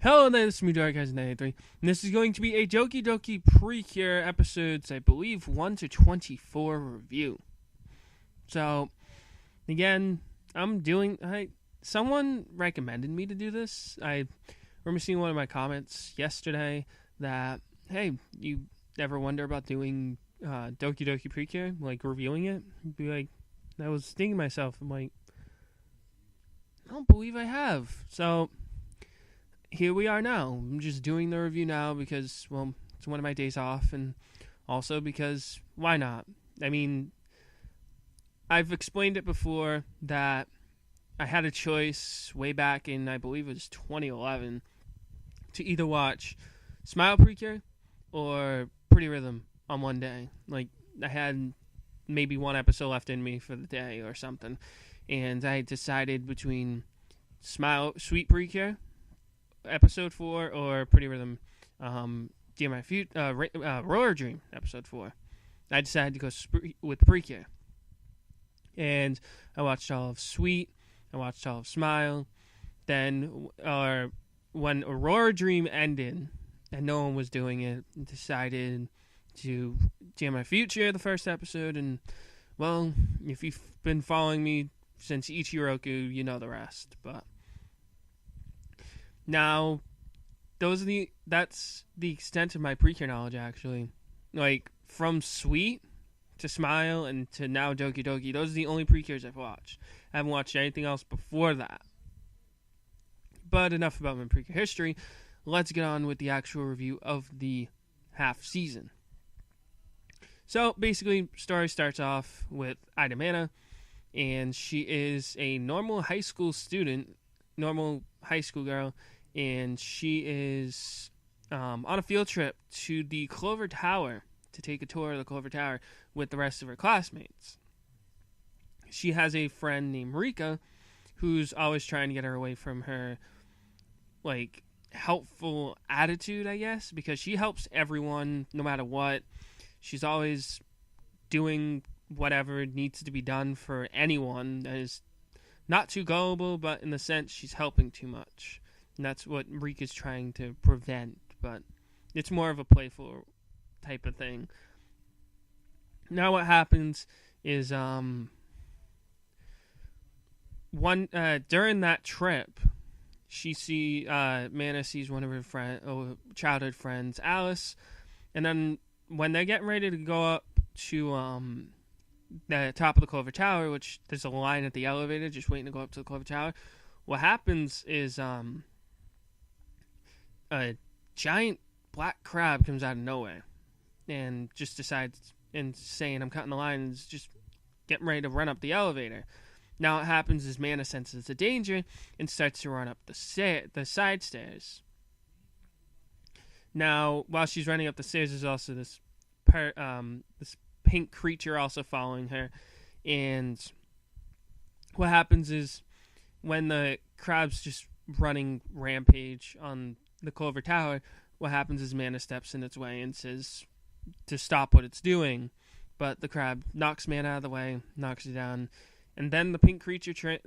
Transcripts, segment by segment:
Hello there, this is me, Dark93, and this is going to be a Doki Doki Precure Episodes, I believe, 1 to 24 review. So, again, someone recommended me to do this. I remember seeing one of my comments yesterday that, hey, you ever wonder about doing Doki Doki Precure, like reviewing it? Be like, I was thinking to myself, I'm like, I don't believe I have. So, here we are now. I'm just doing the review now because, well, it's one of my days off, and also because, why not? I mean, I've explained it before that I had a choice way back in, I believe it was 2011, to either watch Smile Precure or Pretty Rhythm on one day. Like, I had maybe one episode left in me for the day or something, and I decided between Sweet Precure Episode 4 or Pretty Rhythm, Roller Dream Episode 4. I decided to go with Precure. And I watched all of Sweet, I watched all of Smile. Then, when Aurora Dream ended and no one was doing it, I decided to Jam My Future, the first episode. And, well, if you've been following me since Ichiroku, you know the rest. But now, that's the extent of my Precure knowledge, actually. Like, from Sweet to Smile and to now Doki Doki, those are the only Precures I've watched. I haven't watched anything else before that. But enough about my Precure history. Let's get on with the actual review of the half season. So, basically, story starts off with Ida Mana, and she is a normal high school girl, and she is on a field trip to the Clover Tower to take a tour of the Clover Tower with the rest of her classmates. She has a friend named Rika who's always trying to get her away from her, like, helpful attitude, I guess, because she helps everyone no matter what. She's always doing whatever needs to be done for anyone that is not too gullible, but in the sense she's helping too much. And that's what Rika's trying to prevent, but it's more of a playful type of thing. Now what happens is during that trip, Mana sees one of her childhood friends, Alice, and then when they're getting ready to go up to the top of the Clover Tower, which there's a line at the elevator just waiting to go up to the Clover Tower, what happens is a giant black crab comes out of nowhere and just decides and saying, I'm cutting the line, and is just getting ready to run up the elevator. Now what happens is Mana senses the danger and starts to run up the side stairs. Now, while she's running up the stairs, there's also this pink creature also following her. And what happens is when the crab's just running rampage on the Clover Tower, what happens is Mana steps in its way and says to stop what it's doing. But the crab knocks Mana out of the way, knocks her down, and then the pink creature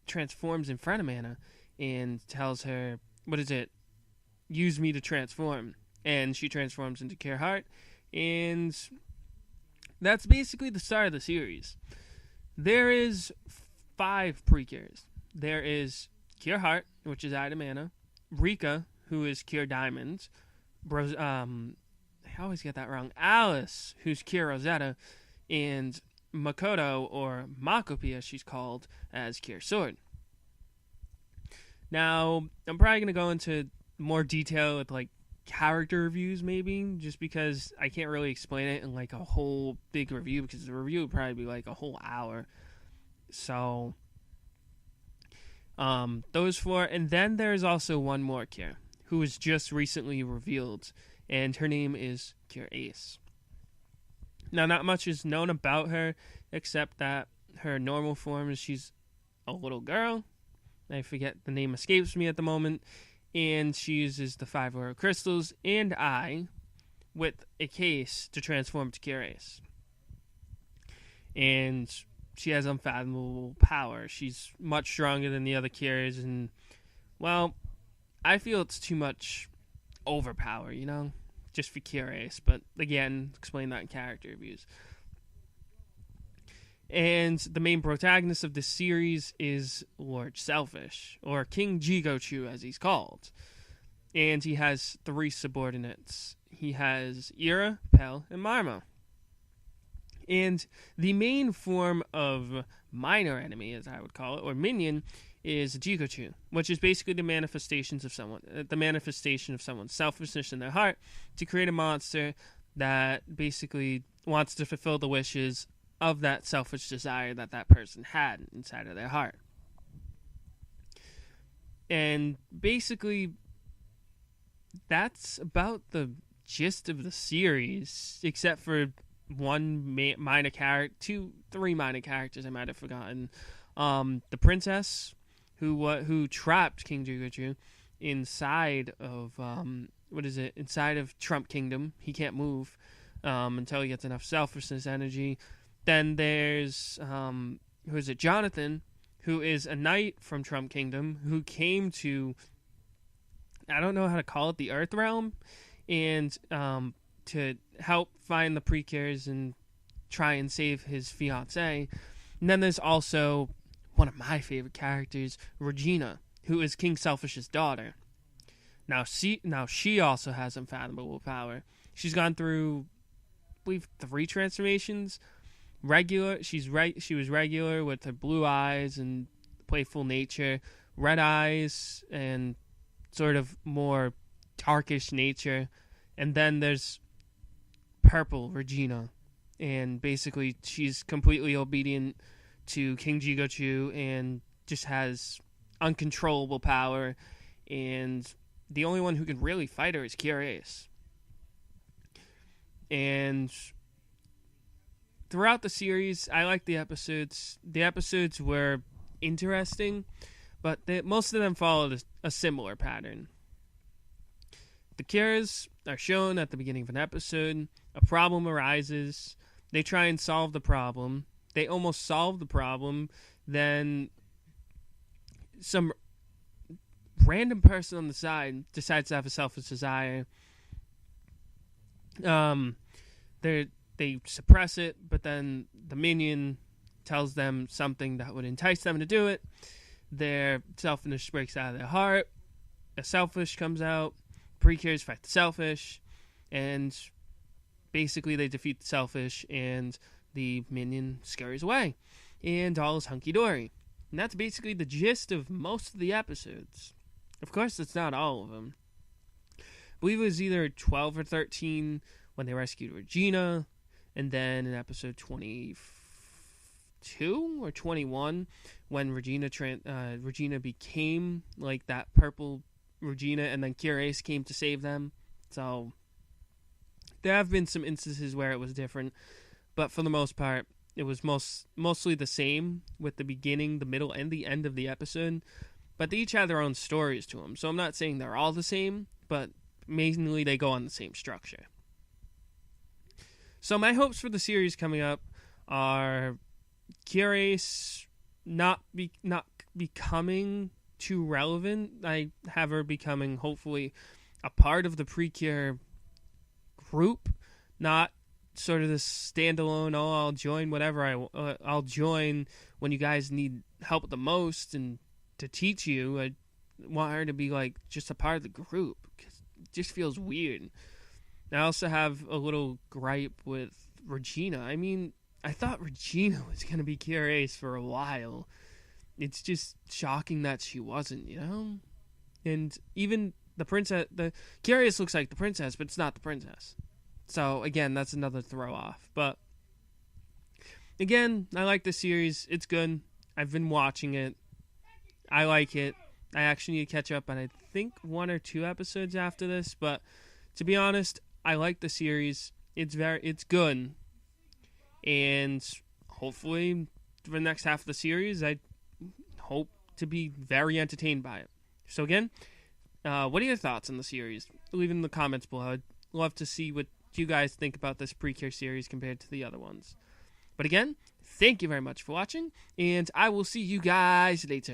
transforms in front of Mana and tells her, what is it? Use me to transform. And she transforms into Cure Heart, and that's basically the start of the series. There is 5 Precures. There is Cure Heart, which is Ida Mana, Rika, who is Cure Diamond, I always get that wrong, Alice, who's Cure Rosetta, and Makoto, or Makopi as she's called, as Cure Sword. Now, I'm probably going to go into more detail with, like, character reviews, maybe, just because I can't really explain it in, like, a whole big review, because the review would probably be, like, a whole hour. So, those 4, and then there's also one more Cure, who was just recently revealed, and her name is Cure Ace. Now, not much is known about her, except that her normal form is she's a little girl. I forget, the name escapes me at the moment. And she uses the 5 Aura Crystals and Eye with a case to transform to Cure Ace. And she has unfathomable power. She's much stronger than the other Cures, and, well, I feel it's too much overpower, just for curious. But again, explain that in character reviews. And the main protagonist of this series is Lord Selfish, or King Jigochu as he's called. And he has 3 subordinates. He has Ira, Pell, and Marmo. And the main form of minor enemy, as I would call it, or minion, is Jigochu, which is basically the manifestation of someone's selfishness in their heart to create a monster that basically wants to fulfill the wishes of that selfish desire that person had inside of their heart. And basically, that's about the gist of the series, except for one minor character, 3 minor characters I might have forgotten. The princess who trapped King Jigochu inside of inside of Trump Kingdom. He can't move until he gets enough selfishness energy. Then there's Jonathan, who is a knight from Trump Kingdom who came to, I don't know how to call it, the Earth Realm, and to help find the Precures and try and save his fiancée. And then there's also one of my favorite characters, Regina, who is King Selfish's daughter. Now she also has unfathomable power. She's gone through, I believe, 3 transformations. She was regular with her blue eyes and playful nature, red eyes and sort of more darkish nature, and then there's purple Regina, and basically she's completely obedient to King Jigochu and just has uncontrollable power, and the only one who can really fight her is Curious. And throughout the series, I like the episodes. The episodes were interesting, but most of them followed a similar pattern. The cures are shown at the beginning of an episode. A problem arises. They try and solve the problem. They almost solve the problem. Then some random person on the side decides to have a selfish desire. They suppress it, but then the minion tells them something that would entice them to do it. Their selfishness breaks out of their heart. A selfish comes out. Precures fight the selfish, and basically they defeat the selfish, and the minion scurries away, and all is hunky-dory. And that's basically the gist of most of the episodes. Of course, it's not all of them. I believe it was either 12 or 13 when they rescued Regina, and then in episode 22 or 21 when Regina became like that purple Regina, and then Curious came to save them. So there have been some instances where it was different, but for the most part, it was mostly the same with the beginning, the middle, and the end of the episode. But they each have their own stories to them, so I'm not saying they're all the same, but mainly they go on the same structure. So my hopes for the series coming up are Curious not becoming too relevant. I have her becoming, hopefully, a part of the Precure group, not sort of this standalone, I'll join whatever I'll join when you guys need help the most and to teach you. I want her to be like just a part of the group, because it just feels weird. I also have a little gripe with Regina. I mean, I thought Regina was going to be Curious for a while. It's just shocking that she wasn't, And even the princess, the Curious looks like the princess, but it's not the princess. So, again, that's another throw-off. But, again, I like the series. It's good. I've been watching it. I like it. I actually need to catch up on, I think, 1 or 2 episodes after this. But, to be honest, I like the series. It's good. And, hopefully, for the next half of the series, I hope to be very entertained by it. So, again, what are your thoughts on the series? Leave in the comments below. I'd love to see what you guys think about this Precure series compared to the other ones. But again, thank you very much for watching, and I will see you guys later.